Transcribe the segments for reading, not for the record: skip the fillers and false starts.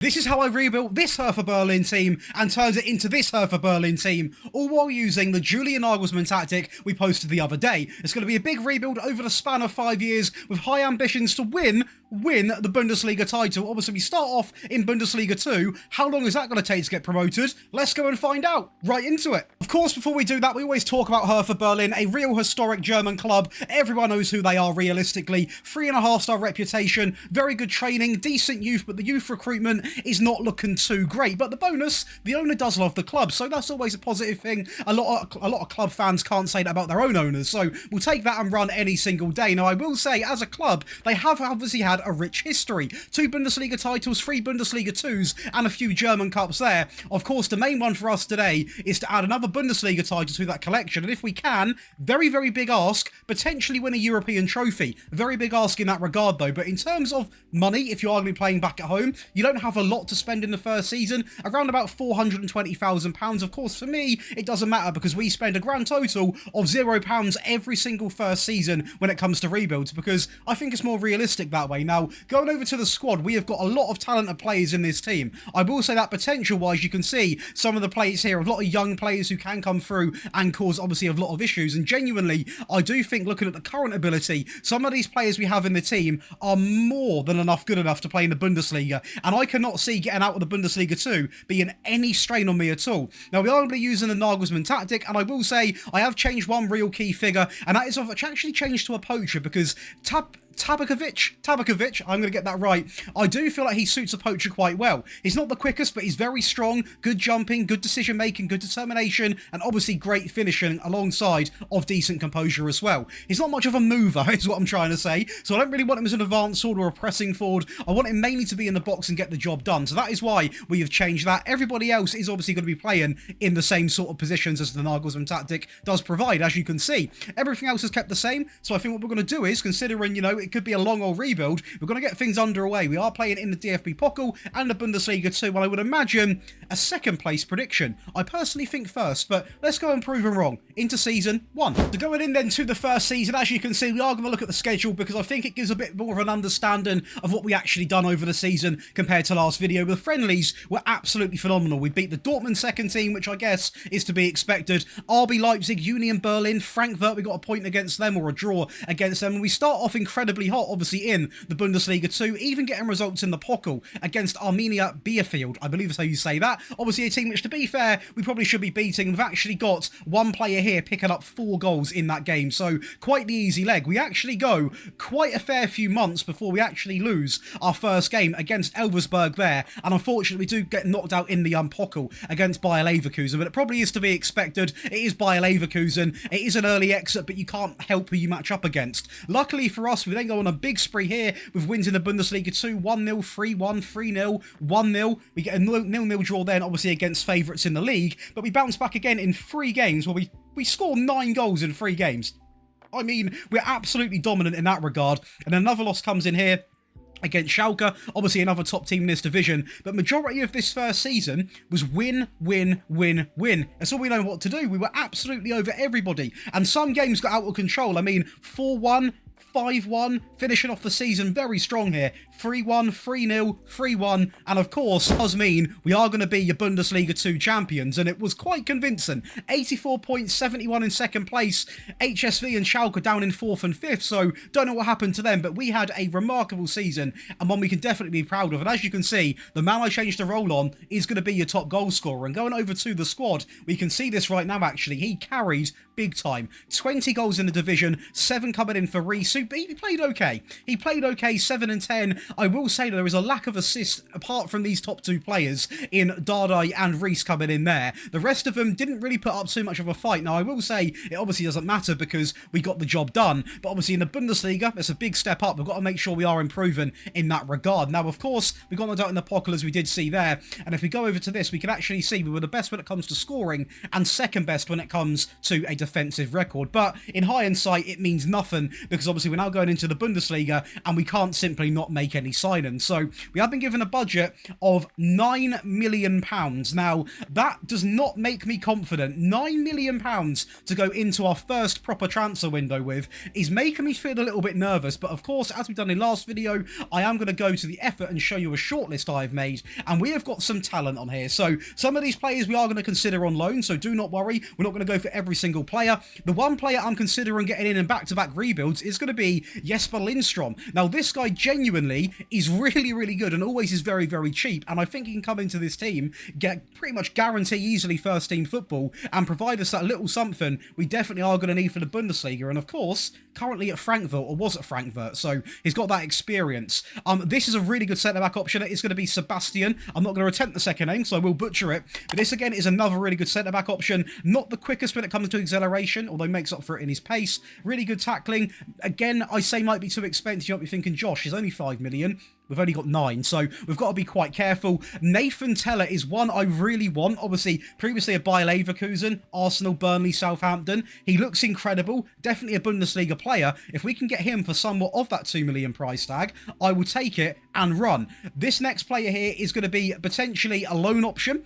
This is how I rebuilt this Hertha Berlin team and turned it into this Hertha Berlin team, all while using the Julian Nageslmann tactic we posted the other day. It's going to be a big rebuild over the span of 5 years with high ambitions to win the Bundesliga title. Obviously, we start off in Bundesliga 2. How long is that going to take to get promoted? Let's go and find out. Right into it. Of course, before we do that, we always talk about Hertha Berlin, a real historic German club. Everyone knows who they are realistically. 3.5-star reputation, very good training, decent youth, but the youth recruitment is not looking too great. But the bonus, the owner does love the club, so that's always a positive thing. A lot of club fans can't say that about their own owners, so we'll take that and run any single day. Now, I will say, as a club, they have obviously had a rich history. 2 Bundesliga titles, 3 Bundesliga 2s, and a few German Cups there. Of course, the main one for us today is to add another Bundesliga title to that collection, and if we can, very, very big ask, potentially win a European trophy. Very big ask in that regard, though. But in terms of money, if you are going to be playing back at home, you don't have a lot to spend in the first season, around about £420,000. Of course, for me, it doesn't matter because we spend a grand total of £0 every single first season when it comes to rebuilds, because I think it's more realistic that way. Now, going over to the squad, we have got a lot of talented players in this team. I will say that potential-wise, you can see some of the players here, a lot of young players who can come through and cause, obviously, a lot of issues. And genuinely, I do think, looking at the current ability, some of these players we have in the team are more than good enough to play in the Bundesliga. And I cannot see getting out of the Bundesliga 2 being any strain on me at all. Now, we are going to be using the Nageslmann tactic, and I will say I have changed one real key figure, and that is I've actually changed to a poacher, because Tabakovic, I'm going to get that right. I do feel like he suits a poacher quite well. He's not the quickest, but he's very strong, good jumping, good decision making, good determination, and obviously great finishing alongside of decent composure as well. He's not much of a mover, is what I'm trying to say, so I don't really want him as an advanced forward or a pressing forward. I want him mainly to be in the box and get the job done, so that is why we have changed that. Everybody else is obviously going to be playing in the same sort of positions as the Nageslmann tactic does provide, as you can see. Everything else is kept the same, so I think what we're going to do is, considering, you know, it could be a long old rebuild, we're going to get things underway. We are playing in the DFB Pokal and the Bundesliga 2, and I would imagine a second place prediction. I personally think first, but let's go and prove them wrong. Into season 1. So going in then to the first season, as you can see, we are going to look at the schedule because I think it gives a bit more of an understanding of what we actually done over the season compared to last video. The friendlies were absolutely phenomenal. We beat the Dortmund second team, which I guess is to be expected. RB Leipzig, Union Berlin, Frankfurt, we got a point against them, or a draw against them, and we start off incredibly hot, obviously, in the Bundesliga 2, even getting results in the Pokal against Arminia Bielefeld, I believe is how you say that. Obviously a team which, to be fair, we probably should be beating. We've actually got one player here picking up 4 goals in that game, so quite the easy leg. We actually go quite a fair few months before we actually lose our first game against Elversberg there, and unfortunately we do get knocked out in the Pokal against Bayer Leverkusen, but it probably is to be expected. It is Bayer Leverkusen, it is an early exit, but you can't help who you match up against. Luckily for us, we then go on a big spree here with wins in the Bundesliga 2, 1-0, 3-1, 3-0, 1-0. We get a 0-0 draw then, obviously against favourites in the league, but we bounce back again in 3 games where we score 9 goals in 3 games. I mean, we're absolutely dominant in that regard. And another loss comes in here against Schalke, obviously another top team in this division, but majority of this first season was win, win, win, win. That's all we know what to do. We were absolutely over everybody, and some games got out of control. I mean, 4-1, 5-1, finishing off the season very strong here. 3-1, 3-0, 3-1, and of course, does mean we are going to be your Bundesliga 2 champions, and it was quite convincing. 84 points, 71 in second place. HSV and Schalke down in 4th and 5th, so don't know what happened to them, but we had a remarkable season, and one we can definitely be proud of. And as you can see, the man I changed the role on is going to be your top goal scorer. And going over to the squad, we can see this right now, actually. He carried big time. 20 goals in the division, 7 coming in for Reece. He played okay. He played okay, 7 and 10. I will say there is a lack of assists apart from these top 2 players in Dardai and Reece coming in there. The rest of them didn't really put up too much of a fight. Now, I will say it obviously doesn't matter because we got the job done. But obviously in the Bundesliga, it's a big step up. We've got to make sure we are improving in that regard. Now, of course, we got knocked out in the Pokal, as we did see there. And if we go over to this, we can actually see we were the best when it comes to scoring and second best when it comes to a defensive record. But in hindsight, it means nothing because obviously we're now going into the Bundesliga and we can't simply not make any signing. So we have been given a budget of £9 million. Now, that does not make me confident. £9 million to go into our first proper transfer window with is making me feel a little bit nervous. But of course, as we've done in last video, I am going to go to the effort and show you a shortlist I've made. And we have got some talent on here. So some of these players we are going to consider on loan. So do not worry. We're not going to go for every single player. The one player I'm considering getting in back-to-back rebuilds is going to be Jesper Lindstrom. Now, this guy genuinely is really, really good and always is very, very cheap. And I think he can come into this team, get pretty much guarantee easily first-team football and provide us that little something we definitely are going to need for the Bundesliga. And of course, currently at Frankfurt, or was at Frankfurt, so he's got that experience. This is a really good centre-back option. It's going to be Sebastian. I'm not going to attempt the second name, so I will butcher it. But this, again, is another really good centre-back option. Not the quickest when it comes to acceleration, although he makes up for it in his pace. Really good tackling. Again, I say might be too expensive. You might be thinking, Josh, he's only 5 million. We've only got 9, so we've got to be quite careful. Nathan Teller is one I really want. Obviously, previously a Bayer Leverkusen, Arsenal, Burnley, Southampton. He looks incredible. Definitely a Bundesliga player. If we can get him for somewhat of that 2 million price tag, I will take it and run. This next player here is going to be potentially a loan option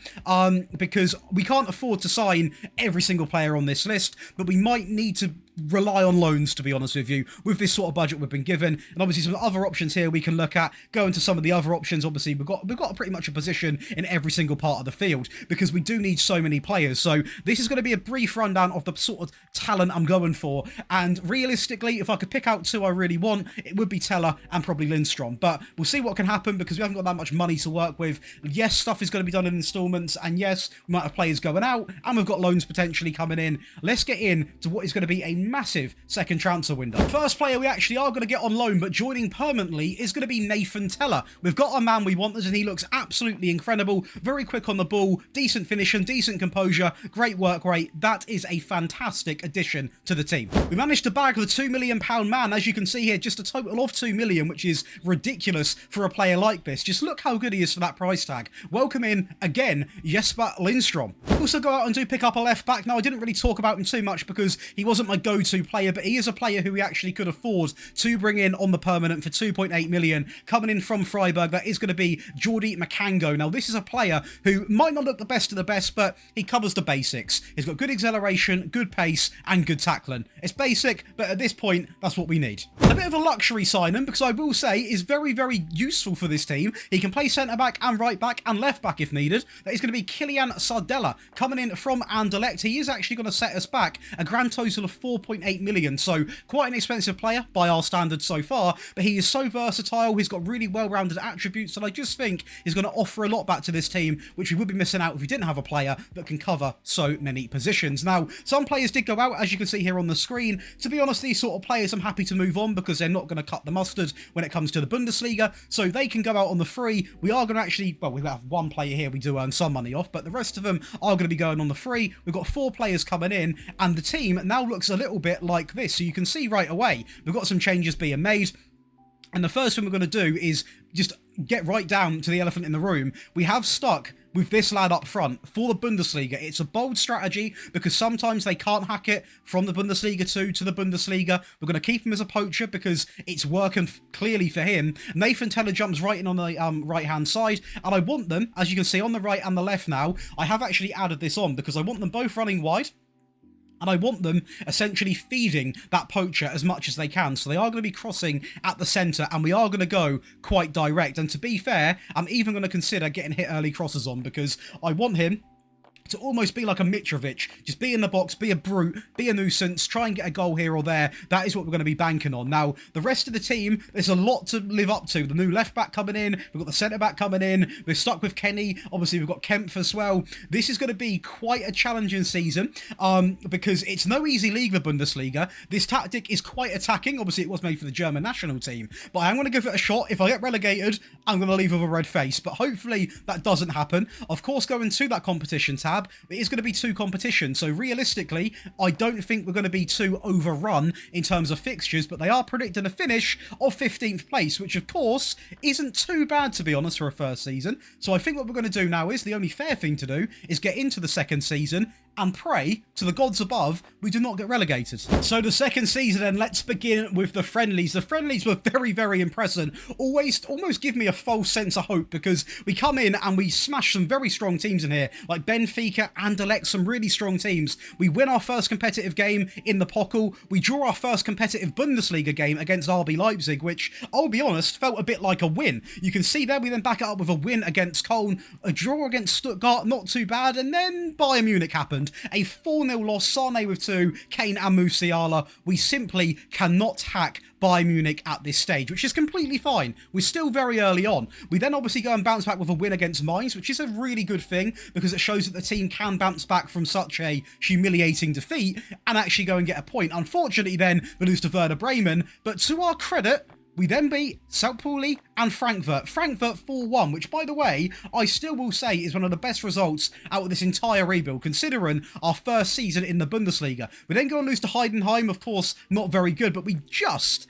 because we can't afford to sign every single player on this list, but we might need to rely on loans, to be honest with you, with this sort of budget we've been given. And obviously some other options here we can look at. Go into some of the other options. Obviously we've got pretty much a position in every single part of the field because we do need so many players. So this is going to be a brief rundown of the sort of talent I'm going for. And realistically, if I could pick out 2 I really want, it would be Teller and probably Lindstrom. But we'll see what can happen because we haven't got that much money to work with. Yes, stuff is going to be done in installments, and yes, we might have players going out, and we've got loans potentially coming in. Let's get in to what is going to be a massive second transfer window. First player we actually are going to get on loan, but joining permanently, is going to be Nathan Teller. We've got a man we wanted, and he looks absolutely incredible. Very quick on the ball, decent finishing, decent composure, great work rate. That is a fantastic addition to the team. We managed to bag the £2 million man, as you can see here, just a total of 2 million, which is ridiculous for a player like this. Just look how good he is for that price tag. Welcome in, again, Jesper Lindstrom. Also go out and do pick up a left back. Now, I didn't really talk about him too much because he wasn't my go-to player, but he is a player who we actually could afford to bring in on the permanent for 2.8 million. Coming in from Freiburg, that is going to be Jordi Makango. Now, this is a player who might not look the best of the best, but he covers the basics. He's got good acceleration, good pace, and good tackling. It's basic, but at this point, that's what we need. A bit of a luxury signing, because I will say is very, very useful for this team. He can play centre-back and right-back and left-back if needed. That is going to be Kylian Sardella, coming in from Anderlecht. He is actually going to set us back a grand total of 4.8 million, so quite an expensive player by our standards so far, but he is so versatile. He's got really well-rounded attributes, and I just think he's going to offer a lot back to this team, which we would be missing out if we didn't have a player that can cover so many positions. Now, some players did go out, as you can see here on the screen. To be honest, these sort of players I'm happy to move on because they're not going to cut the mustard when it comes to the Bundesliga, so they can go out on the free. We are going to actually, well, we have one player here we do earn some money off, but the rest of them are going to be going on the free. We've got 4 players coming in, and the team now looks a little bit like this. So you can see right away, we've got some changes being made. And the first thing we're going to do is just get right down to the elephant in the room. We have stuck with this lad up front for the Bundesliga. It's a bold strategy because sometimes they can't hack it from the Bundesliga 2 to the Bundesliga. We're going to keep him as a poacher because it's working clearly for him. Nathan Teller jumps right in on the right-hand side, and I want them, as you can see, on the right and the left now. I have actually added this on because I want them both running wide. And I want them essentially feeding that poacher as much as they can. So they are going to be crossing at the centre, and we are going to go quite direct. And to be fair, I'm even going to consider getting hit early crosses on because I want him to almost be like a Mitrovic. Just be in the box, be a brute, be a nuisance, try and get a goal here or there. That is what we're going to be banking on. Now, the rest of the team, there's a lot to live up to. The new left-back coming in, we've got the centre-back coming in, we're stuck with Kenny, obviously we've got Kempf as well. This is going to be quite a challenging season because it's no easy league, the Bundesliga. This tactic is quite attacking. Obviously, it was made for the German national team, but I'm going to give it a shot. If I get relegated, I'm going to leave with a red face, but hopefully that doesn't happen. Of course, going to that competition tab, it is going to be 2 competitions, so realistically, I don't think we're going to be too overrun in terms of fixtures, but they are predicting a finish of 15th place, which of course isn't too bad, to be honest, for a first season. So I think what we're going to do now is, the only fair thing to do is get into the second season and pray to the gods above we do not get relegated. So the second season, then, let's begin with the friendlies. The friendlies were very, very impressive. Almost give me a false sense of hope, because we come in and we smash some very strong teams in here, like Benfica, Anderlecht, some really strong teams. We win our first competitive game in the Pokal. We draw our first competitive Bundesliga game against RB Leipzig, which, I'll be honest, felt a bit like a win. You can see there we then back it up with a win against Köln, a draw against Stuttgart, not too bad, and then Bayern Munich happened. A 4-0 loss, Sane with 2, Kane and Musiala. We simply cannot hack Bayern Munich at this stage, which is completely fine. We're still very early on. We then obviously go and bounce back with a win against Mainz, which is a really good thing, because it shows that the team can bounce back from such a humiliating defeat and actually go and get a point. Unfortunately then, we lose to Werder Bremen, but to our credit, we then beat St. Pauli and Frankfurt. Frankfurt 4-1, which, by the way, I still will say is one of the best results out of this entire rebuild, considering our first season in the Bundesliga. We then go and lose to Heidenheim, of course, not very good, but we just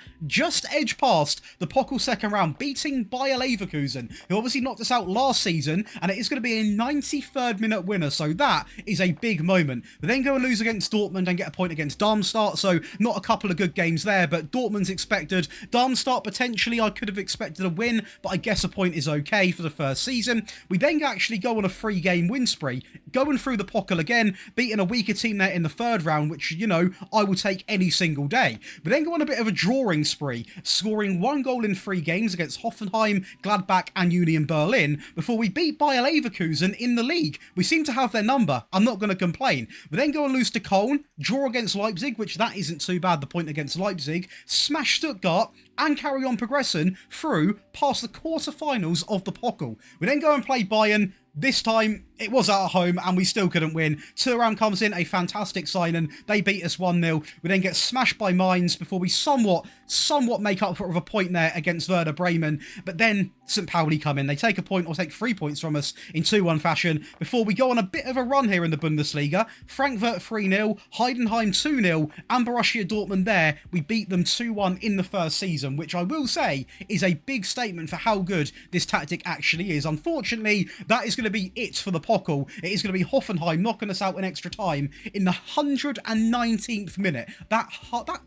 edged past the Pokal second round, beating Bayer Leverkusen, who obviously knocked us out last season, and it is going to be a 93rd minute winner, so that is a big moment. We then go and lose against Dortmund and get a point against Darmstadt, so not a couple of good games there, but Dortmund's expected. Darmstadt, potentially, I could have expected a win, but I guess a point is okay for the first season. We then actually go on a 3-game win spree, going through the Pokal again, beating a weaker team there in the third round, which, you know, I will take any single day. We then go on a bit of a drawing spree, scoring 1 goal in 3 games against Hoffenheim, Gladbach and Union Berlin, before we beat Bayer Leverkusen in the league. We seem to have their number, I'm not going to complain. We then go and lose to Köln, draw against Leipzig, which that isn't too bad, the point against Leipzig, smash Stuttgart, and carry on progressing through past the quarterfinals of the Pokal. We then go and play Bayern. This time, it was at home, and we still couldn't win. Thuram comes in, a fantastic signing. They beat us 1-0. We then get smashed by Mainz before we somewhat make up for a point there against Werder Bremen. But then St. Pauli come in. They take a point, or take 3 points from us in 2-1 fashion, before we go on a bit of a run here in the Bundesliga. Frankfurt 3-0, Heidenheim 2-0, and Borussia Dortmund there. We beat them 2-1 in the first season, which I will say is a big statement for how good this tactic actually is. Unfortunately, that is going to be it for the Pokal. It is going to be Hoffenheim knocking us out in extra time in the 119th minute. That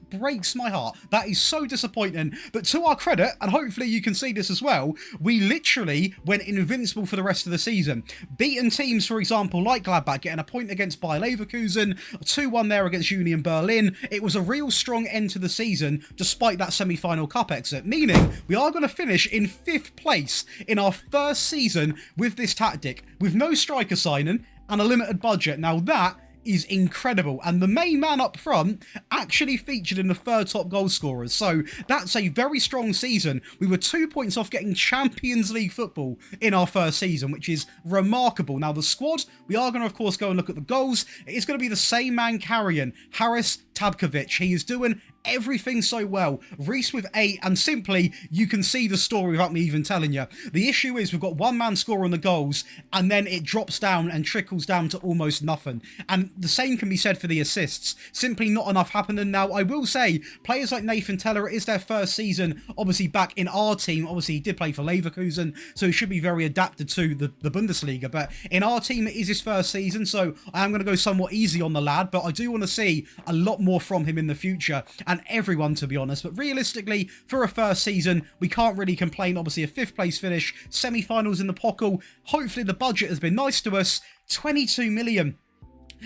breaks my heart. That is so disappointing. But to our credit, and hopefully you can see this as well, we literally went invincible for the rest of the season. Beaten teams, for example, like Gladbach, getting a point against Bayer Leverkusen, 2-1 there against Union Berlin. It was a real strong end to the season, despite that semi-final cup exit, meaning we are going to finish in 5th place in our first season with this tactic, with no striker signing and a limited budget. Now that is incredible, and the main man up front actually featured in the 3rd top goal scorers, so that's a very strong season. We were 2 points off getting Champions League football in our first season, which is remarkable. Now the squad, we are going to of course go and look at the goals. It is going to be the same man carrying, Haris Tabkovic. He is doing everything so well. Reese with 8, and simply you can see the story without me even telling you. The issue is we've got one man scoring the goals, and then it drops down and trickles down to almost nothing. And the same can be said for the assists. Simply not enough happening. Now I will say, players like Nathan Teller, it is their first season obviously back in our team. Obviously he did play for Leverkusen, so he should be very adapted to the Bundesliga, but in our team it is his first season, so I am going to go somewhat easy on the lad, but I do want to see a lot more from him in the future, and everyone, to be honest. But realistically, for a first season, we can't really complain. Obviously a 5th place finish, semi-finals in the Pokal. Hopefully the budget has been nice to us. 22 million.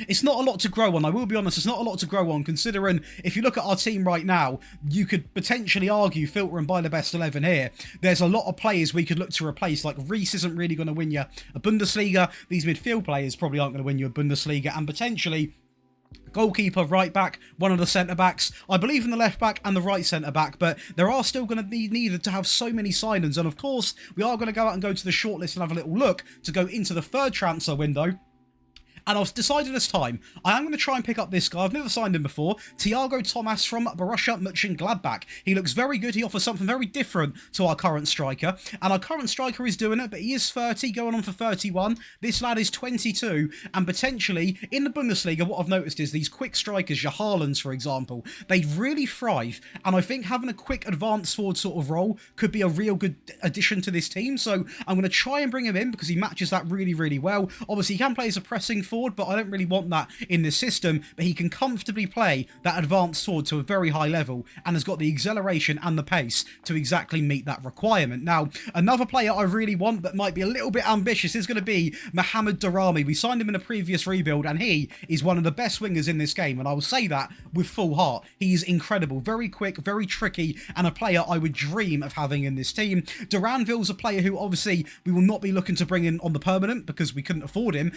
It's not a lot to grow on. I will be honest, it's not a lot to grow on, considering if you look at our team right now, you could potentially argue, filter and buy the best 11 here. There's a lot of players we could look to replace. Like Reese isn't really going to win you a Bundesliga. These midfield players probably aren't going to win you a Bundesliga, and potentially goalkeeper, right back, one of the centre backs. I believe in the left back and the right centre back, but there are still going to be needed to have so many signings. And of course, we are going to go out and go to the shortlist and have a little look to go into the 3rd transfer window. And I've decided this time, I am going to try and pick up this guy. I've never signed him before. Thiago Thomas from Borussia Mönchengladbach. He looks very good. He offers something very different to our current striker. And our current striker is doing it, but he is 30, going on for 31. This lad is 22. And potentially, in the Bundesliga, what I've noticed is these quick strikers, your Haalands, for example, they really thrive. And I think having a quick advanced forward sort of role could be a real good addition to this team. So I'm going to try and bring him in because he matches that really, really well. Obviously, he can play as a pressing forward, but I don't really want that in this system. But he can comfortably play that advanced forward to a very high level and has got the acceleration and the pace to exactly meet that requirement. Now, another player I really want that might be a little bit ambitious is going to be Mohamed Daramy. We signed him in a previous rebuild, and he is one of the best wingers in this game, and I will say that with full heart. He's incredible, very quick, very tricky, and a player I would dream of having in this team. Duranville's a player who obviously we will not be looking to bring in on the permanent because we couldn't afford him,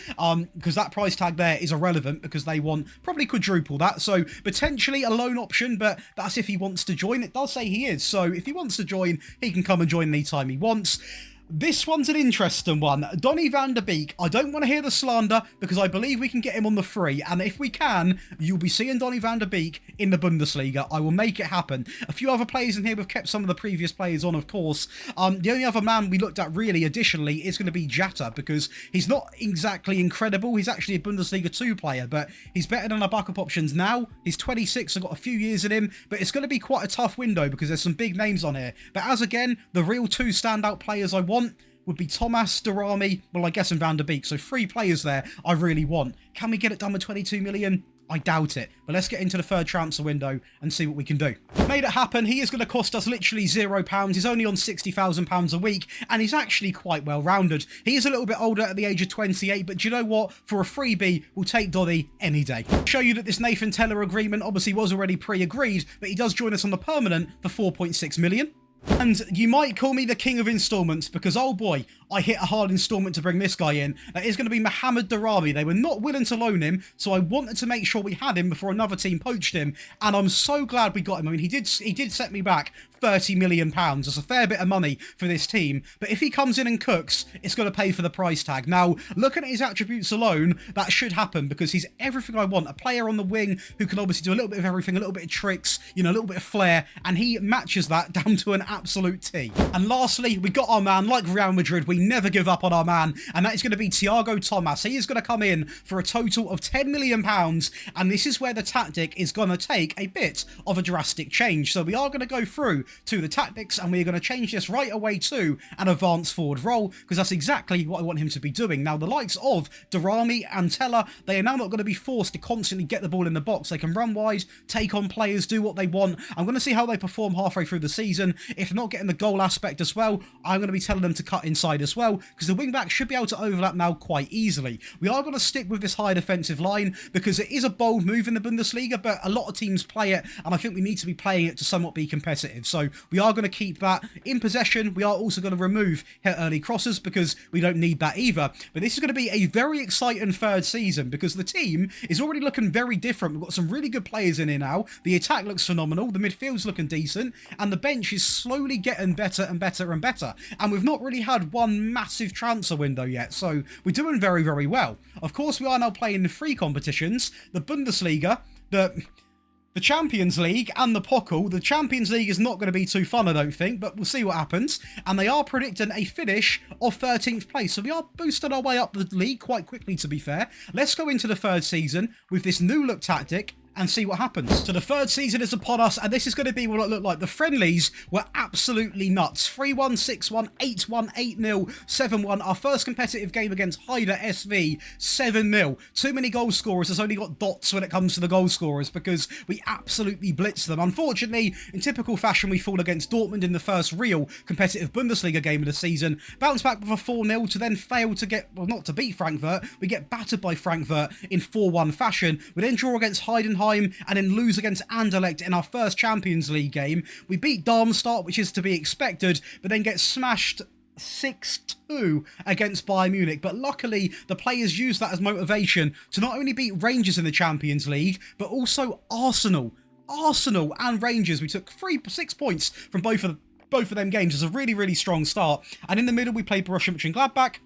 because that price tag there is irrelevant because they want probably quadruple that. So potentially a loan option, but that's if he wants to join. It does say he is, so if he wants to join, he can come and join anytime he wants. This one's an interesting one. Donny van der Beek. I don't want to hear the slander because I believe we can get him on the free. And if we can, you'll be seeing Donny van der Beek in the Bundesliga. I will make it happen. A few other players in here. We've kept some of the previous players on, of course. The only other man we looked at really additionally is going to be Jatta because he's not exactly incredible. He's actually a Bundesliga 2 player, but he's better than our backup options now. He's 26. I've got a few years in him, but it's going to be quite a tough window because there's some big names on here. But as again, the real 2 standout players I want would be Thomas, Daramy, well, I guess, and Van der Beek. So 3 players there I really want. Can we get it done with 22 million? I doubt it. But let's get into the third transfer window and see what we can do. Made it happen. He is going to cost us literally £0. He's only on £60,000 a week, and he's actually quite well-rounded. He is a little bit older at the age of 28, but do you know what? For a freebie, we'll take Donny any day. Show you that this Nathan Teller agreement obviously was already pre-agreed, but he does join us on the permanent for 4.6 million. And you might call me the king of installments because, oh boy, I hit a hard installment to bring this guy in. That is going to be Mohamed Daramy. They were not willing to loan him, so I wanted to make sure we had him before another team poached him. And I'm so glad we got him. I mean, he did set me back £30 million. That's a fair bit of money for this team. But if he comes in and cooks, it's going to pay for the price tag. Now, looking at his attributes alone, that should happen because he's everything I want. A player on the wing who can obviously do a little bit of everything, a little bit of tricks, you know, a little bit of flair, and he matches that down to an absolute T. And lastly, we got our man. Like Real Madrid, we never give up on our man, and that is going to be Thiago Thomas. He is going to come in for a total of £10 million, and this is where the tactic is going to take a bit of a drastic change. So we are going to go through to the tactics, and we're going to change this right away to an advanced forward role, because that's exactly what I want him to be doing. Now, the likes of Daramy and Teller, they are now not going to be forced to constantly get the ball in the box. They can run wide, take on players, do what they want. I'm going to see how they perform halfway through the season. If not getting the goal aspect as well, I'm going to be telling them to cut inside as well, because the wing-back should be able to overlap now quite easily. We are going to stick with this high defensive line, because it is a bold move in the Bundesliga, but a lot of teams play it, and I think we need to be playing it to somewhat be competitive. So we are going to keep that in possession. We are also going to remove early crosses, because we don't need that either. But this is going to be a very exciting third season, because the team is already looking very different. We've got some really good players in here now. The attack looks phenomenal. The midfield's looking decent, and the bench is slowly getting better and better and better. And we've not really had one massive transfer window yet, so we're doing very, very well. Of course, we are now playing the 3 competitions, the Bundesliga, the Champions League, and the Pokal. The Champions League is not going to be too fun, I don't think, but we'll see what happens. And they are predicting a finish of 13th place, so we are boosting our way up the league quite quickly, to be fair. Let's go into the third season with this new look tactic and see what happens. So the third season is upon us, and this is going to be what it looked like. The friendlies were absolutely nuts. 3-1, 6-1, 8-1, 8-0, 7-1. Our first competitive game against Hertha SV, 7-0. Too many goal scorers. Has only got dots when it comes to the goal scorers because we absolutely blitzed them. Unfortunately, in typical fashion, we fall against Dortmund in the first real competitive Bundesliga game of the season. Bounce back with a 4-0 to then fail to get, well, not to beat Frankfurt. We get battered by Frankfurt in 4-1 fashion. We then draw against Heidenheim and then lose against Anderlecht in our first Champions League game. We beat Darmstadt, which is to be expected, but then get smashed 6-2 against Bayern Munich. But luckily, the players used that as motivation to not only beat Rangers in the Champions League, but also Arsenal and Rangers. We took 6 points from both of them games. It's a really, really strong start. And in the middle, we played Borussia Mönchengladbach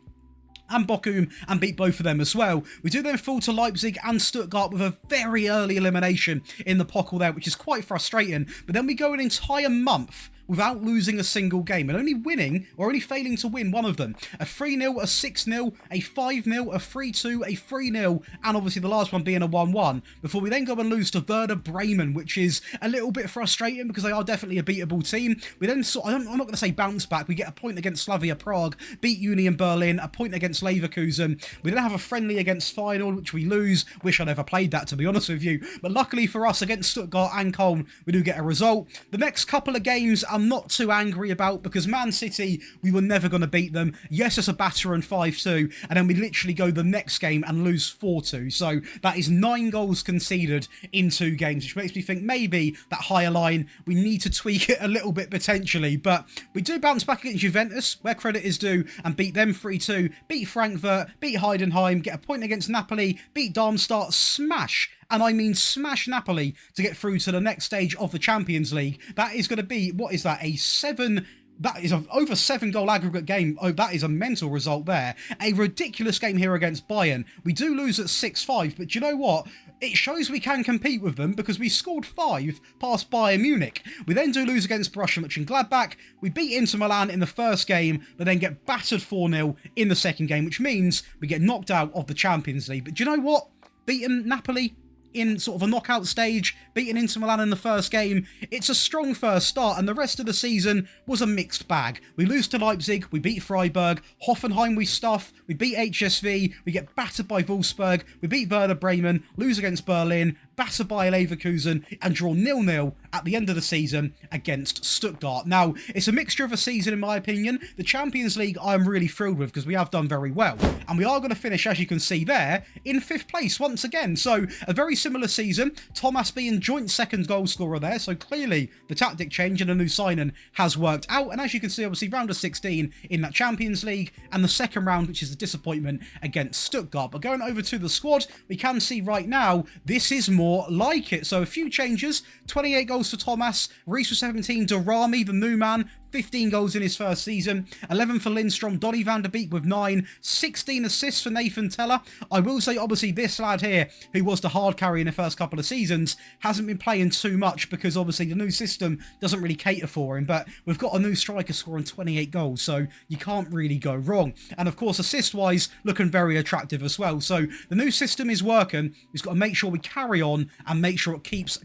and Bochum and beat both of them as well. We do then fall to Leipzig and Stuttgart with a very early elimination in the Pokal there, which is quite frustrating. But then we go an entire month without losing a single game and only winning or only failing to win one of them. A 3-0, a 6-0, a 5-0, a 3-2, a 3-0, and obviously the last one being a 1-1, before we then go and lose to Werder Bremen, which is a little bit frustrating because they are definitely a beatable team. We then I'm not going to say bounce back. We get a point against Slavia Prague, beat Union Berlin, a point against Leverkusen. We then have a friendly against Feyenoord, which we lose. Wish I never played that, to be honest with you. But luckily for us, against Stuttgart and Köln, we do get a result. The next couple of games I'm not too angry about because Man City, we were never going to beat them. Yes, it's a batter and 5-2, and then we literally go the next game and lose 4-2. So that is 9 goals conceded in 2 games, which makes me think maybe that higher line, we need to tweak it a little bit potentially. But we do bounce back against Juventus, where credit is due, and beat them 3-2, beat Frankfurt, beat Heidenheim, get a point against Napoli, beat Darmstadt, smash, and I mean smash Napoli to get through to the next stage of the Champions League. That is going to be, what is that, that is an over 7-goal aggregate game. Oh, that is a mental result there. A ridiculous game here against Bayern. We do lose at 6-5, but you know what? It shows we can compete with them because we scored 5 past Bayern Munich. We then do lose against Borussia Mönchengladbach. We beat Inter Milan in the first game, but then get battered 4-0 in the second game, which means we get knocked out of the Champions League. But do you know what? Beating Napoli in sort of a knockout stage, beating Inter Milan in the first game, it's a strong first start, and the rest of the season was a mixed bag. We lose to Leipzig, we beat Freiburg, Hoffenheim we stuff, we beat HSV, we get battered by Wolfsburg, we beat Werder Bremen, lose against Berlin, battered by Leverkusen, and draw 0-0 at the end of the season against Stuttgart. Now, it's a mixture of a season in my opinion. The Champions League I'm really thrilled with because we have done very well. And we are going to finish, as you can see there, in 5th place once again. So, a very similar season. Thomas being joint second goal scorer there. So, clearly, the tactic change and a new signing has worked out. And as you can see, obviously, round of 16 in that Champions League. And the second round, which is the disappointment against Stuttgart. But going over to the squad, we can see right now, this is more like it. So a few changes. 28 goals for Thomas, Reece with 17, Darami, the new man, 15 goals in his first season, 11 for Lindstrom, Donny van der Beek with 9, 16 assists for Nathan Teller. I will say, obviously, this lad here, who was the hard carry in the first couple of seasons, hasn't been playing too much because, obviously, the new system doesn't really cater for him, but we've got a new striker scoring 28 goals, so you can't really go wrong. And, of course, assist-wise, looking very attractive as well. So the new system is working. We've got to make sure we carry on and make sure it keeps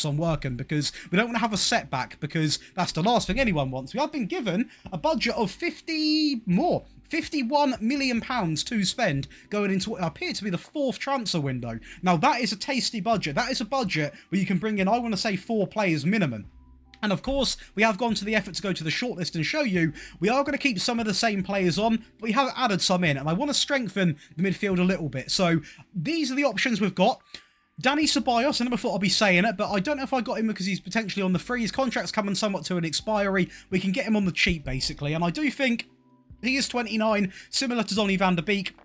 on working, because we don't want to have a setback, because that's the last thing anyone wants. We have been given a budget of 51 million pounds to spend going into what appeared to be the 4th transfer window. Now that is a tasty budget. That is a budget where you can bring in, I want to say, 4 players minimum. And of course, we have gone to the effort to go to the shortlist and show you we are going to keep some of the same players on, but we have added some in, and I want to strengthen the midfield a little bit. So these are the options we've got. Danny Ceballos, I never thought I'd be saying it, but I don't know if I got him because he's potentially on the free. His contract's coming somewhat to an expiry. We can get him on the cheap, basically. And I do think he is 29, similar to Donny van der Beek,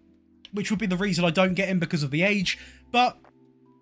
which would be the reason I don't get him because of the age. But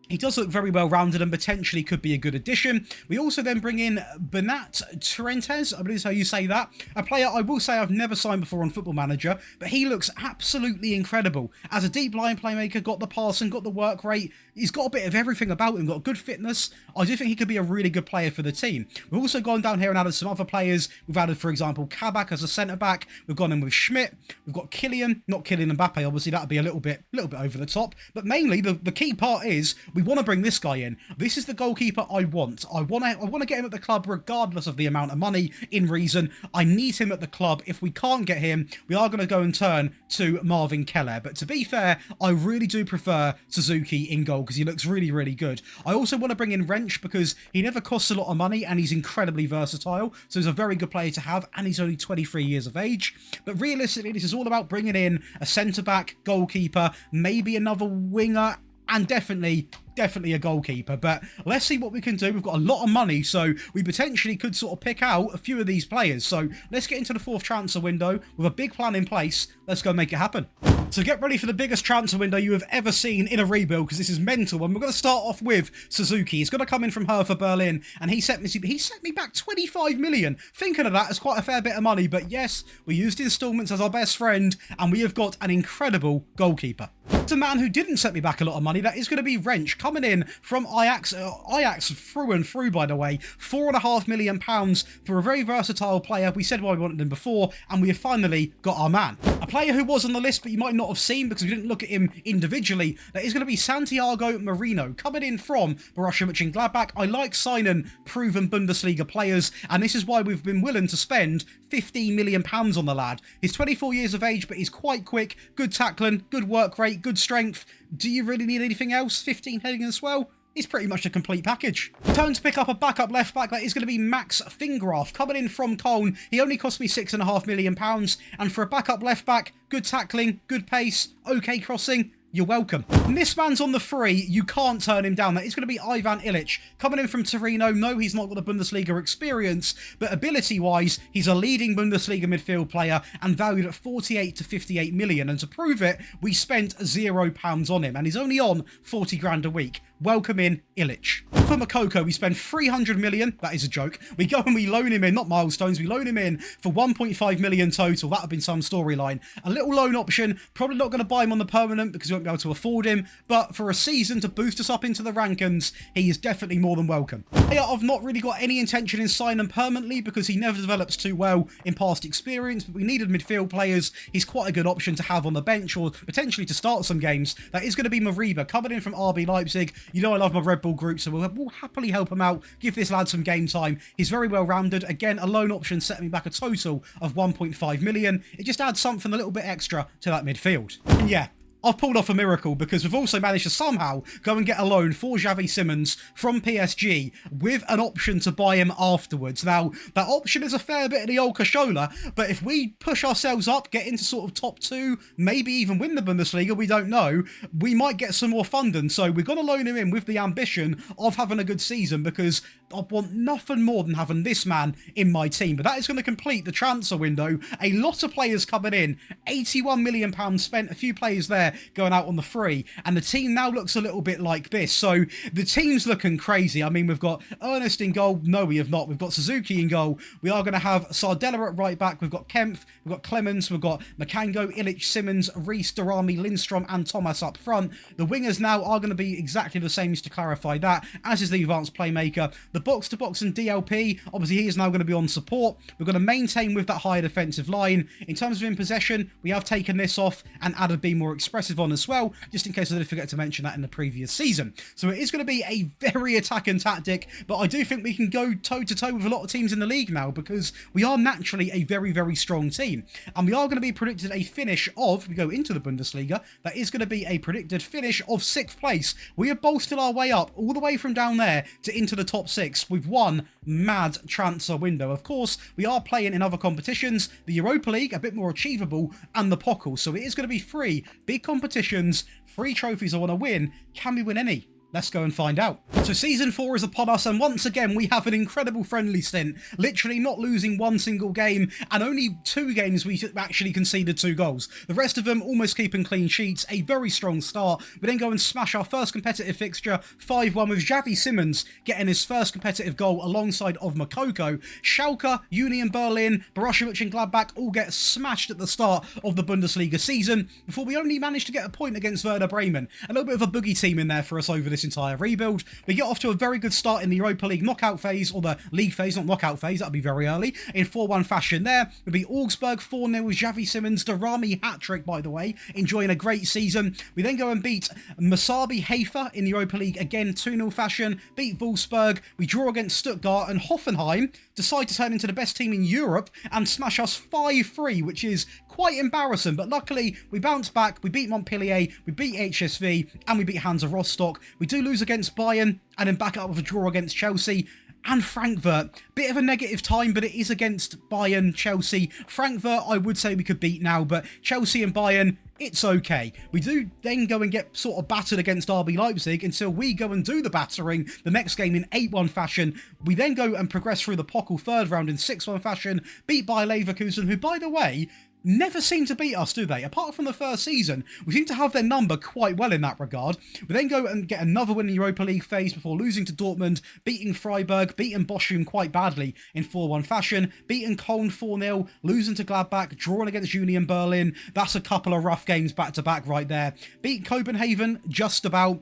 he does look very well-rounded and potentially could be a good addition. We also then bring in Bernat Trentes, I believe is how you say that. A player I will say I've never signed before on Football Manager, but he looks absolutely incredible. As a deep line playmaker, got the passing, got the work rate. He's got a bit of everything about him, got good fitness. I do think he could be a really good player for the team. We've also gone down here and added some other players. We've added, for example, Kabak as a centre-back. We've gone in with Schmidt. We've got Kylian, not Kylian Mbappe, obviously that would be a little bit over the top. But mainly, the key part is, we want to bring this guy in. This is the goalkeeper I want. I want to get him at the club regardless of the amount of money, in reason. I need him at the club. If we can't get him, we are going to go and turn to Marvin Keller. But to be fair, I really do prefer Suzuki in goal because he looks really, really good. I also want to bring in Wrench because he never costs a lot of money and he's incredibly versatile. So he's a very good player to have, and he's only 23 years of age. But realistically, this is all about bringing in a centre-back, goalkeeper, maybe another winger, and definitely a goalkeeper. But let's see what we can do. We've got a lot of money, so we potentially could sort of pick out a few of these players. So let's get into the 4th transfer window with a big plan in place. Let's go make it happen. So get ready for the biggest transfer window you have ever seen in a rebuild, because this is mental. And we're going to start off with Suzuki. He's going to come in from Hertha Berlin, and he sent me back 25 million. Thinking of that as quite a fair bit of money, but yes, we used installments as our best friend, and we have got an incredible goalkeeper. It's a man who didn't set me back a lot of money. That is going to be Wrench, coming in from Ajax. Ajax through and through, by the way. £4.5 million for a very versatile player. We said why we wanted him before, and we have finally got our man. A player who was on the list, but you might not have seen because we didn't look at him individually. That is going to be Santiago Marino, coming in from Borussia Mönchengladbach. I like signing proven Bundesliga players, and this is why we've been willing to spend £15 million on the lad. He's 24 years of age, but he's quite quick, good tackling, good work rate, good strength. Do you really need anything else? 15 heading as well? He's pretty much a complete package. Turn to pick up a backup left back. That is going to be Max Fingraf, coming in from Cologne. He only cost me £6.5 million, and for a backup left back, good tackling, good pace, okay crossing. You're welcome. And this man's on the free. You can't turn him down. That is going to be Ivan Ilic, coming in from Torino. No, he's not got the Bundesliga experience, but ability-wise, he's a leading Bundesliga midfield player and valued at 48 to 58 million. And to prove it, we spent £0 on him, and he's only on 40 grand a week. Welcome in Ilic. For Makoko, we spend 300 million. That is a joke. We go and we loan him in, not milestones. We loan him in for 1.5 million total. That would have been some storyline. A little loan option. Probably not going to buy him on the permanent because we won't be able to afford him. But for a season to boost us up into the rankings, he is definitely more than welcome. I've not really got any intention in signing him permanently because he never develops too well in past experience. But we needed midfield players. He's quite a good option to have on the bench or potentially to start some games. That is going to be Mariba, coming in from RB Leipzig. You know I love my Red Bull group, so we'll happily help him out, give this lad some game time. He's very well rounded. Again, a loan option set me back a total of 1.5 million. It just adds something a little bit extra to that midfield. And yeah, I've pulled off a miracle because we've also managed to somehow go and get a loan for Xavi Simons from PSG with an option to buy him afterwards. Now, that option is a fair bit of the old cashola, but if we push ourselves up, get into sort of top two, maybe even win the Bundesliga, we don't know, we might get some more funding. So we're going to loan him in with the ambition of having a good season because I want nothing more than having this man in my team. But that is going to complete the transfer window. A lot of players coming in, £81 million spent, a few players there going out on the free, and the team now looks a little bit like this. So the team's looking crazy. I mean, we've got Ernest in goal. No, we have not. We've got Suzuki in goal. We are going to have Sardella at right back. We've got Kempf, we've got Clemens, we've got Makango, Ilic, Simmons, Reece, Darami, Lindstrom and Thomas up front. The wingers now are going to be exactly the same, just to clarify that, as is the advanced playmaker. The box-to-box and DLP, obviously he is now going to be on support. We're going to maintain with that higher defensive line. In terms of in possession, we have taken this off and added be more expressive on as well, just in case I did forget to mention that in the previous season. So it is going to be a very attacking tactic, but I do think we can go toe-to-toe with a lot of teams in the league now because we are naturally a very, very strong team. And we are going to be predicted a finish of, we go into the Bundesliga, that is going to be a predicted finish of 6th place. We have bolstered our way up all the way from down there to into the top 6 with one mad transfer window. Of course, we are playing in other competitions, the Europa League, a bit more achievable, and the Pokal. So it is going to be 3 big competitions, 3 trophies I want to win. Can we win any? Let's go and find out. So season 4 is upon us, and once again we have an incredible friendly stint, literally not losing one single game, and only 2 games we actually conceded 2 goals. The rest of them almost keeping clean sheets. A very strong start. We then go and smash our first competitive fixture 5-1 with Xavi Simons getting his first competitive goal alongside of Makoko. Schalke, Union Berlin, Borussia Mönchengladbach all get smashed at the start of the Bundesliga season before we only manage to get a point against Hertha Berlin. A little bit of a boogie team in there for us over this entire rebuild. We get off to a very good start in the Europa League knockout phase, or the league phase, not knockout phase, that'll be very early, in 4-1 fashion there. We beat Augsburg 4-0 with Xavi Simons, Darami hat-trick, by the way, enjoying a great season. We then go and beat Maccabi Haifa in the Europa League, again 2-0 fashion, beat Wolfsburg, we draw against Stuttgart, and Hoffenheim decide to turn into the best team in Europe and smash us 5-3, which is quite embarrassing, but luckily we bounce back, we beat Montpellier, we beat HSV, and we beat Hansa Rostock. We do lose against Bayern, and then back up with a draw against Chelsea and Frankfurt. Bit of a negative time, but it is against Bayern, Chelsea. Frankfurt, I would say we could beat now, but Chelsea and Bayern, it's okay. We do then go and get sort of battered against RB Leipzig until we go and do the battering the next game in 8-1 fashion. We then go and progress through the Pokal third round in 6-1 fashion, beat by Leverkusen, who, by the way, never seem to beat us, do they? Apart from the first season, we seem to have their number quite well in that regard. We then go and get another win in the Europa League phase before losing to Dortmund, beating Freiburg, beating Bochum quite badly in 4-1 fashion, beating Köln 4-0, losing to Gladbach, drawing against Union Berlin. That's a couple of rough games back-to-back right there. Beat Copenhagen, just about.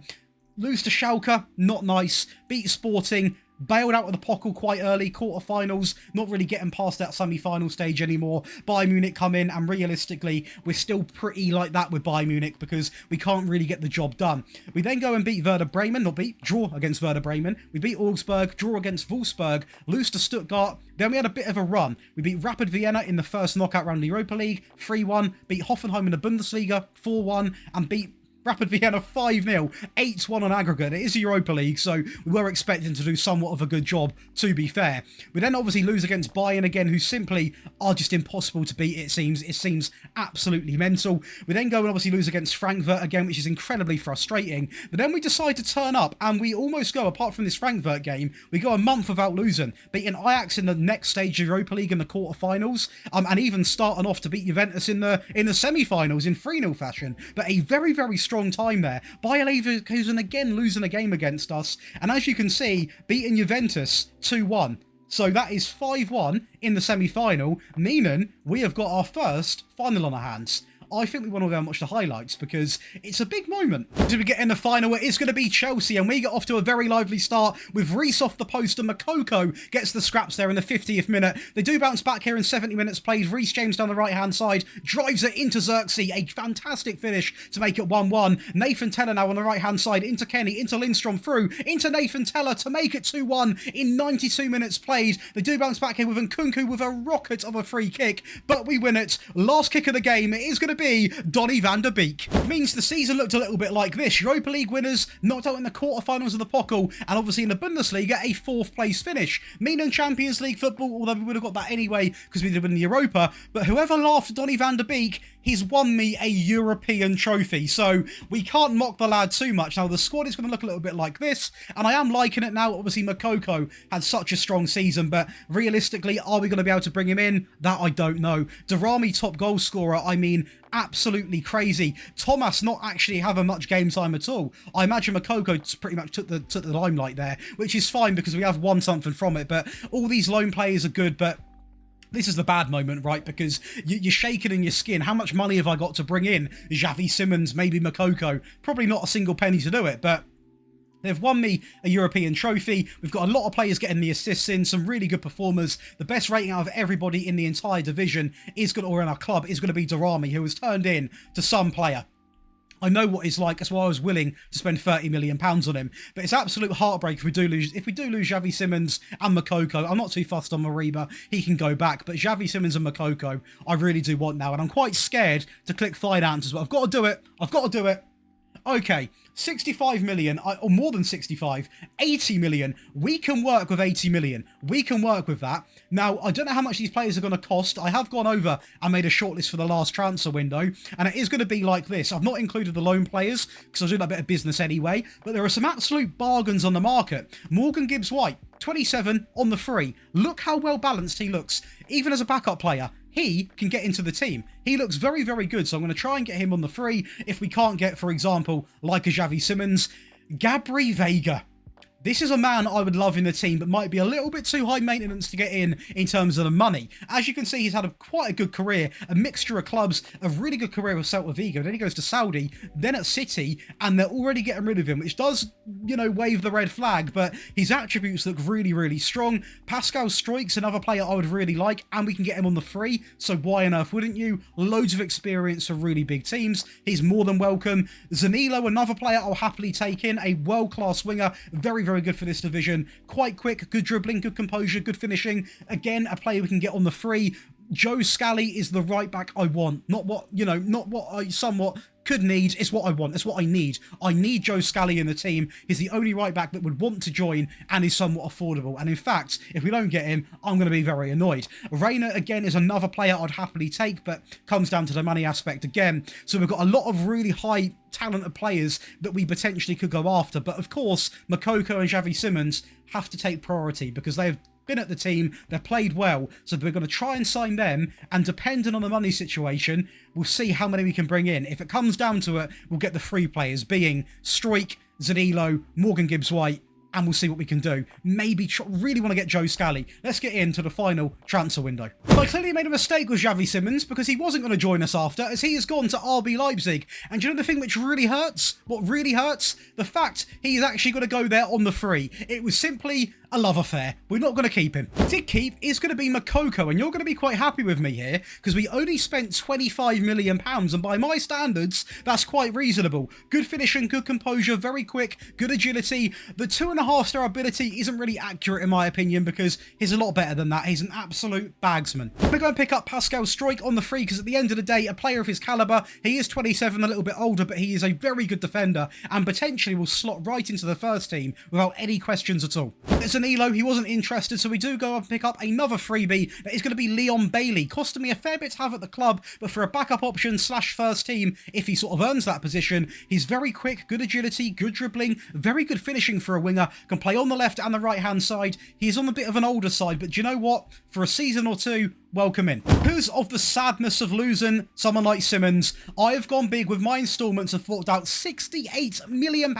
Lose to Schalke, not nice. Beat Sporting, bailed out of the Pokal quite early, quarterfinals, not really getting past that semi-final stage anymore. Bayern Munich come in, and realistically, we're still pretty like that with Bayern Munich because we can't really get the job done. We then go and beat Werder Bremen, draw against Werder Bremen. We beat Augsburg, draw against Wolfsburg, lose to Stuttgart. Then we had a bit of a run. We beat Rapid Vienna in the first knockout round of the Europa League, 3-1, beat Hoffenheim in the Bundesliga, 4-1, and beat Rapid Vienna 5-0, 8-1 on aggregate. It is the Europa League, so we were expecting to do somewhat of a good job, to be fair. We then obviously lose against Bayern again, who simply are just impossible to beat, it seems. It seems absolutely mental. We then go and obviously lose against Frankfurt again, which is incredibly frustrating. But then we decide to turn up, and we almost go, apart from this Frankfurt game, we go a month without losing, beating Ajax in the next stage of Europa League in the quarterfinals, and even starting off to beat Juventus in the semi-finals in 3-0 fashion. But a very, very strong time there. Bayer Leverkusen again losing a game against us, and as you can see, beating Juventus 2-1. So that is 5-1 in the semi-final, meaning we have got our first final on our hands. I think we want to go and watch the highlights because it's a big moment. As we get in the final, it's going to be Chelsea, and we get off to a very lively start with Reece off the post, and Moukoko gets the scraps there in the 50th minute. They do bounce back here in 70 minutes played. Reece James down the right-hand side, drives it into Xerxes, a fantastic finish to make it 1-1. Nathan Tella now on the right-hand side, into Kenny, into Lindstrom, through, into Nathan Tella to make it 2-1 in 92 minutes played. They do bounce back here with Nkunku with a rocket of a free kick, but we win it. Last kick of the game, it is going to be Donny van der Beek. Means the season looked a little bit like this. Europa League winners knocked out in the quarterfinals of the Pokal, and obviously in the Bundesliga a 4th place finish. Meaning Champions League football, although we would have got that anyway because we did win the Europa, but whoever laughed at Donny van der Beek, he's won me a European trophy, so we can't mock the lad too much. Now the squad is going to look a little bit like this, and I am liking it now. Obviously Moukoko had such a strong season, but realistically, are we going to be able to bring him in? That I don't know. Darami top goal scorer, I mean, absolutely crazy. Thomas not actually having much game time at all. I imagine Moukoko pretty much took the limelight there, which is fine because we have won something from it, but all these lone players are good, but this is the bad moment, right? Because you're shaking in your skin. How much money have I got to bring in? Xavi Simons, maybe Moukoko. Probably not a single penny to do it, but they've won me a European trophy. We've got a lot of players getting the assists in, some really good performers. The best rating out of everybody in the entire division or in our club is going to be Darami, who has turned in to some player. I know what he's like, that's why I was willing to spend £30 million on him. But it's absolute heartbreak if we do lose Xavi Simons and Moukoko. I'm not too fussed on Mariba, he can go back. But Xavi Simons and Moukoko, I really do want now. And I'm quite scared to click finances, but I've got to do it. Okay, 65 million, or more than 65, 80 million. We can work with 80 million. We can work with that. Now, I don't know how much these players are going to cost. I have gone over and made a shortlist for the last transfer window, and it is going to be like this. I've not included the loan players, because I was doing that bit of business anyway, but there are some absolute bargains on the market. Morgan Gibbs-White, 27 on the free. Look how well balanced he looks, even as a backup player. He can get into the team. He looks very, very good, so I'm going to try and get him on the free if we can't get, for example, like a Xavi Simons. Gabri Veiga. This is a man I would love in the team, but might be a little bit too high maintenance to get in terms of the money. As you can see, he's had quite a good career, a mixture of clubs, a really good career with Celta Vigo. Then he goes to Saudi, then at City, and they're already getting rid of him, which does, wave the red flag, but his attributes look really, really strong. Pascal Stroik's another player I would really like, and we can get him on the free, so why on earth wouldn't you? Loads of experience for really big teams. He's more than welcome. Zanilo, another player I'll happily take in, a world-class winger, very, very good for this division. Quite quick, good dribbling, good composure, good finishing. Again, a player we can get on the free. Joe Scally is the right back I want. Not what I somewhat could need. It's what I want. It's what I need. I need Joe Scally in the team. He's the only right back that would want to join and is somewhat affordable. And in fact, if we don't get him, I'm going to be very annoyed. Reina, again, is another player I'd happily take, but comes down to the money aspect again. So we've got a lot of really high talented players that we potentially could go after. But of course, Moukoko and Xavi Simons have to take priority because they've been at the team, they've played well, so we're going to try and sign them, and depending on the money situation, we'll see how many we can bring in. If it comes down to it, we'll get the free players, being Struijk, Zanilo, Morgan Gibbs-White, and we'll see what we can do. Maybe really want to get Joe Scally. Let's get into the final transfer window. But I clearly made a mistake with Xavi Simons, because he wasn't going to join us after, as he has gone to RB Leipzig. And do you know the thing which really hurts? What really hurts? The fact he is actually going to go there on the free. It was simply a love affair. We're not going to keep him. Did keep is going to be Moukoko, and you're going to be quite happy with me here, because we only spent £25 million, and by my standards, that's quite reasonable. Good finishing, good composure, very quick, good agility. The 2.5-star ability isn't really accurate in my opinion, because he's a lot better than that. He's an absolute bagsman. I'm going to go and pick up Pascal Struijk on the free, because at the end of the day, a player of his calibre, he is 27, a little bit older, but he is a very good defender, and potentially will slot right into the first team without any questions at all. There's Danilo, he wasn't interested, so we do go up and pick up another freebie. That is going to be Leon Bailey. Costing me a fair bit to have at the club, but for a backup option / first team, if he sort of earns that position, he's very quick, good agility, good dribbling, very good finishing for a winger, can play on the left and the right hand side. He's on a bit of an older side, but do you know what? For a season or two, welcome in. Because of the sadness of losing someone like Simons, I have gone big with my instalments and forked out £68 million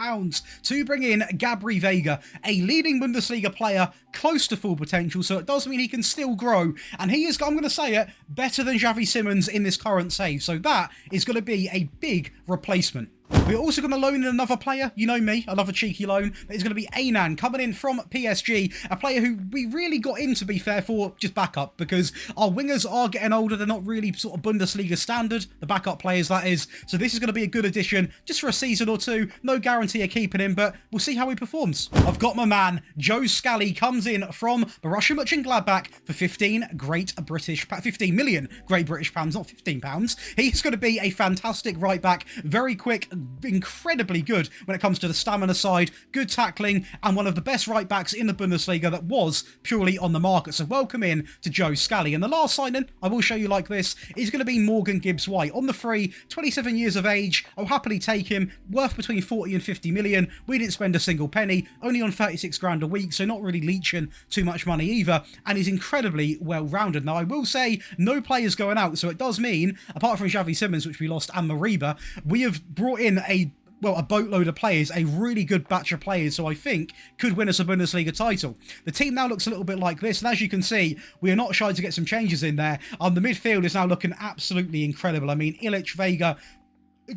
to bring in Gabri Veiga, a leading Bundesliga player, close to full potential, so it does mean he can still grow, and he is, I'm going to say it, better than Xavi Simons in this current save, so that is going to be a big replacement. We're also going to loan in another player. You know me, I love a cheeky loan. It's going to be Anan, coming in from PSG, a player who we really got in, to be fair, for just backup, because our wingers are getting older. They're not really sort of Bundesliga standard, the backup players, that is. So this is going to be a good addition, just for a season or two. No guarantee of keeping him, but we'll see how he performs. I've got my man, Joe Scally, comes in from Borussia Mönchengladbach for 15 million Great British pounds, not £15. He's going to be a fantastic right back, very quick, incredibly good when it comes to the stamina side, good tackling, and one of the best right backs in the Bundesliga that was purely on the market. So welcome in to Joe Scally. And the last signing I will show you like this is going to be Morgan Gibbs-White on the free, 27 years of age. I'll happily take him, worth between 40 and 50 million. We didn't spend a single penny, only on 36 grand a week, so not really leeching too much money either, and he's incredibly well rounded. Now I will say no players going out, so it does mean, apart from Xavi Simons, which we lost, and Mariba, we have brought in a boatload of players, a really good batch of players, so I think could win us a Bundesliga title. The team now looks a little bit like this, and as you can see, we are not shy to get some changes in there. The midfield is now looking absolutely incredible. I mean, Illich, Veiga,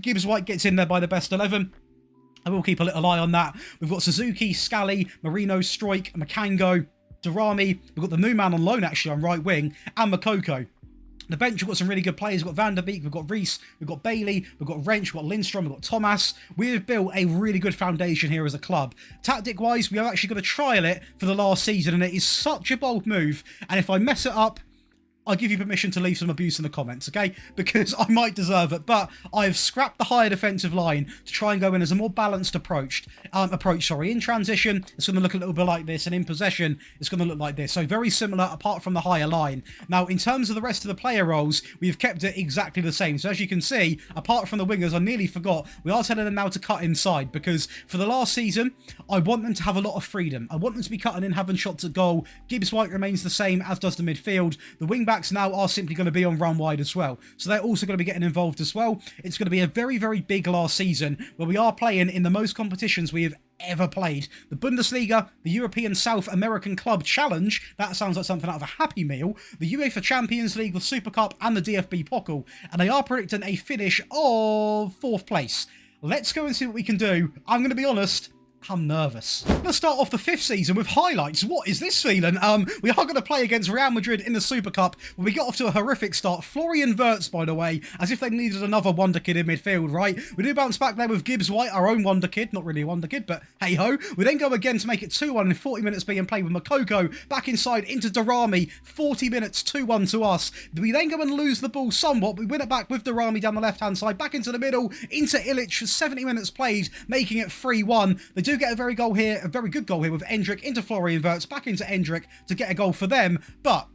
Gibbs-White gets in there by the best 11. I will keep a little eye on that. We've got Suzuki, Scally, Marino, Struijk, Makango, Darami. We've got the new man on loan, actually, on right wing, and Moukoko. The bench, we've got some really good players. We've got Van der Beek, we've got Reese, we've got Bailey, we've got Wrench, we've got Lindstrom, we've got Thomas. We've built a really good foundation here as a club. Tactic-wise, we are actually going to trial it for the last season, and it is such a bold move. And if I mess it up, I give you permission to leave some abuse in the comments, okay? Because I might deserve it. But I've scrapped the higher defensive line to try and go in as a more balanced approach. In transition, it's going to look a little bit like this, and in possession, it's going to look like this. So very similar, apart from the higher line. Now, in terms of the rest of the player roles, we've kept it exactly the same. So as you can see, apart from the wingers, I nearly forgot, we are telling them now to cut inside, because for the last season, I want them to have a lot of freedom. I want them to be cutting in, having shots at goal. Gibbs-White remains the same, as does the midfield. The wing backs now are simply going to be on run wide as well, so they're also going to be getting involved as well. It's going to be a very, very big last season, where we are playing in the most competitions we have ever played. The Bundesliga, the European South American Club Challenge, that sounds like something out of a Happy Meal, the UEFA Champions League, the Super Cup, and the DFB Pokal, and they are predicting a finish of 4th place. Let's go and see what we can do. I'm going to be honest, I'm nervous. Let's start off the 5th season with highlights. What is this feeling? We are going to play against Real Madrid in the Super Cup, where we got off to a horrific start. Florian Wirtz, by the way, as if they needed another wonder kid in midfield, right? We do bounce back there with Gibbs-White, our own wonder kid. Not really a wonder kid, but hey-ho. We then go again to make it 2-1 in 40 minutes being played with Moukoko. Back inside into Darami. 40 minutes, 2-1 to us. We then go and lose the ball somewhat. We win it back with Darami down the left-hand side. Back into the middle, into Illich for 70 minutes played, making it 3-1. They do get a very good goal here with Endrick into Florian Wirtz, back into Endrick to get a goal for them, but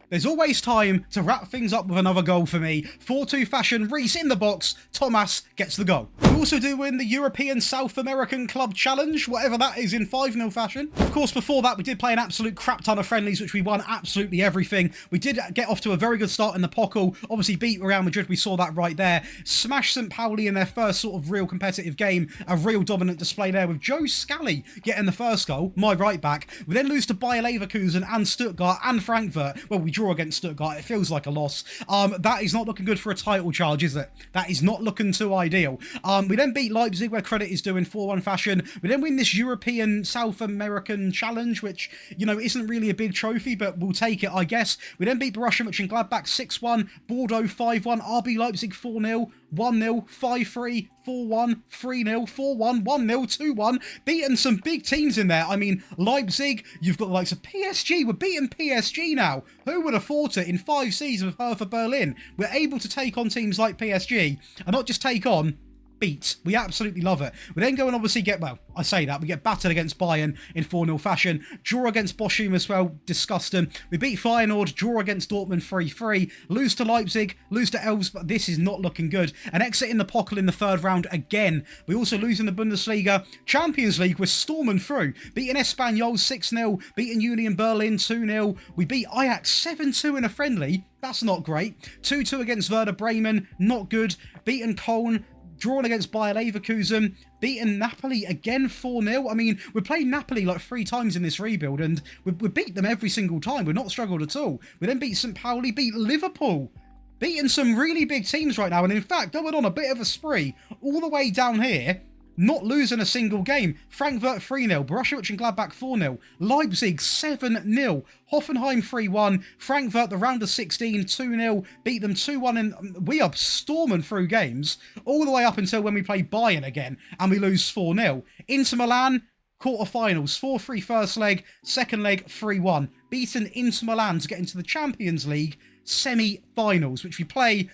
there's always time to wrap things up with another goal for me. 4-2 fashion, Reese in the box, Thomas gets the goal. We also do win the European South American Club Challenge, whatever that is, in 5-0 fashion. Of course, before that, we did play an absolute crap ton of friendlies, which we won absolutely everything. We did get off to a very good start in the Pokal. Obviously beat Real Madrid, we saw that right there. Smashed St. Pauli in their first sort of real competitive game. A real dominant display there with Joe Scally getting the first goal, my right back. We then lose to Bayer Leverkusen and Stuttgart and Frankfurt. Well, we draw against Stuttgart. It feels like a loss. That is not looking good for a title charge, is it? That is not looking too ideal. We then beat Leipzig, where credit is due, in 4-1 fashion. We then win this European South American Challenge, which, you know, isn't really a big trophy, but we'll take it, I guess. We then beat Borussia Mönchengladbach 6-1, Bordeaux 5-1, RB Leipzig 4-0, 1-0, 5-3, 4-1, 3-0, 4-1, 1-0, 2-1. Beaten some big teams in there. I mean, Leipzig, you've got the likes of PSG. We're beating PSG now. Who would have thought it? In 5 seasons with Hertha Berlin, we're able to take on teams like PSG, and not just take on, beat. We absolutely love it. We then go and obviously get, well, I say that, we get battered against Bayern in 4-0 fashion. Draw against Bochum as well, disgusting. We beat Feyenoord, draw against Dortmund 3-3, lose to Leipzig, lose to Elfsborg. This is not looking good. And exit in the Pokal in the 3rd round again. We also lose in the Bundesliga. Champions League, we're storming through. Beating Espanyol 6-0, beating Union Berlin 2-0. We beat Ajax 7-2 in a friendly. That's not great. 2-2 against Werder Bremen, not good. Beaten Köln, drawn against Bayer Leverkusen, beaten Napoli again 4-0. I mean, we played Napoli like 3 times in this rebuild, and we beat them every single time. We've not struggled at all. We then beat St. Pauli, beat Liverpool. Beating some really big teams right now, and in fact, going on a bit of a spree all the way down here, not losing a single game. Frankfurt 3-0, Borussia Mönchengladbach 4-0, Leipzig 7-0, Hoffenheim 3-1, Frankfurt the round of 16 2-0, beat them 2-1, and we are storming through games all the way up until when we play Bayern again and we lose 4-0. Inter Milan, quarterfinals, 4-3 first leg, second leg 3-1, beaten Inter Milan to get into the Champions League semi-finals, which we play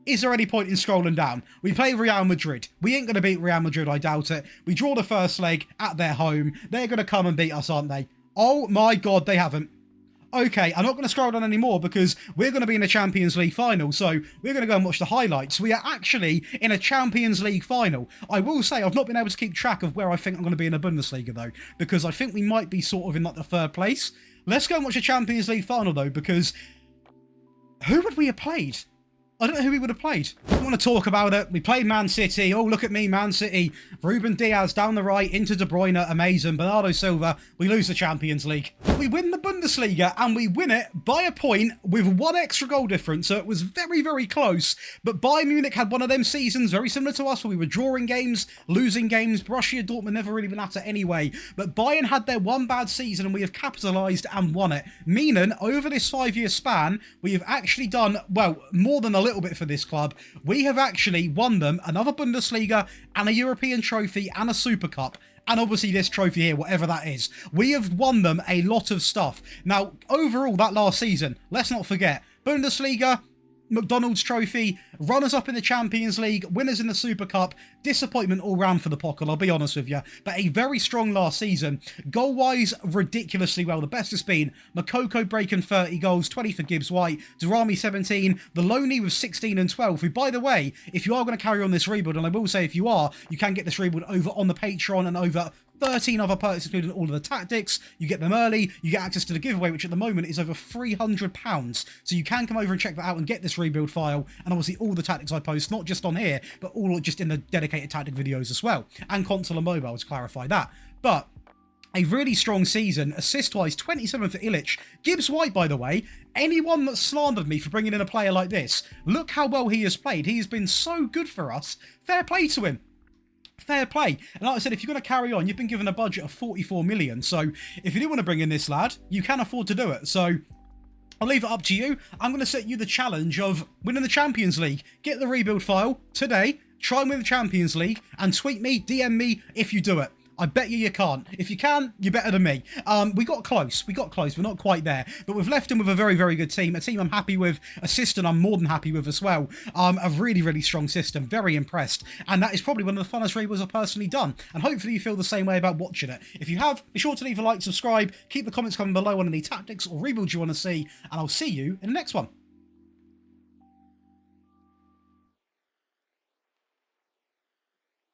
is there any point in scrolling down? We play Real Madrid. We ain't going to beat Real Madrid, I doubt it. We draw the first leg at their home. They're going to come and beat us, aren't they? Oh my God, they haven't. Okay, I'm not going to scroll down anymore because we're going to be in a Champions League final, so we're going to go and watch the highlights. We are actually in a Champions League final. I will say I've not been able to keep track of where I think I'm going to be in the Bundesliga, though, because I think we might be sort of in like the 3rd place. Let's go and watch the Champions League final, though, because who would we have played? I don't know who we would have played. I want to talk about it. We played Man City. Oh, look at me, Man City. Ruben Diaz down the right, into De Bruyne, amazing. Bernardo Silva, we lose the Champions League. We win the Bundesliga, and we win it by a point with 1 extra goal difference, so it was very, very close. But Bayern Munich had one of them seasons, very similar to us, where we were drawing games, losing games. Borussia Dortmund never really been at it anyway. But Bayern had their one bad season, and we have capitalised and won it. Meaning, over this 5-year span, we have actually done, well, more than a little bit for this club. We have actually won them another Bundesliga and a European trophy and a Super Cup, and obviously this trophy here, whatever that is. We have won them a lot of stuff. Now, overall, that last season, let's not forget, Bundesliga, McDonald's trophy, runners-up in the Champions League, winners in the Super Cup, disappointment all round for the Pokal, I'll be honest with you, but a very strong last season. Goal-wise, ridiculously well. The best has been Makoko breaking 30 goals, 20 for Gibbs White, Durrami 17, the Loney with 16 and 12, who, by the way, if you are going to carry on this rebuild, and I will say if you are, you can get this rebuild over on the Patreon and over 13 other perks, including all of the tactics. You get them early. You get access to the giveaway, which at the moment is over £300. So you can come over and check that out and get this rebuild file. And obviously all the tactics I post, not just on here, but all just in the dedicated tactic videos as well. And console and mobile, to clarify that. But a really strong season, assist-wise, 27 for Illich. Gibbs White, by the way, anyone that slandered me for bringing in a player like this, look how well he has played. He has been so good for us. Fair play to him. Fair play. And like I said, if you're going to carry on, you've been given a budget of 44 million. So if you do want to bring in this lad, you can afford to do it. So I'll leave it up to you. I'm going to set you the challenge of winning the Champions League. Get the rebuild file today, try and win the Champions League, and tweet me, DM me if you do it. I bet you can't. If you can, you're better than me. We got close. We're not quite there. But we've left him with a very, very good team. A team I'm happy with. A system I'm more than happy with as well. A really, really strong system. Very impressed. And that is probably one of the funnest rebuilds I've personally done. And hopefully you feel the same way about watching it. If you have, be sure to leave a like, subscribe, keep the comments coming below on any tactics or rebuilds you want to see. And I'll see you in the next one.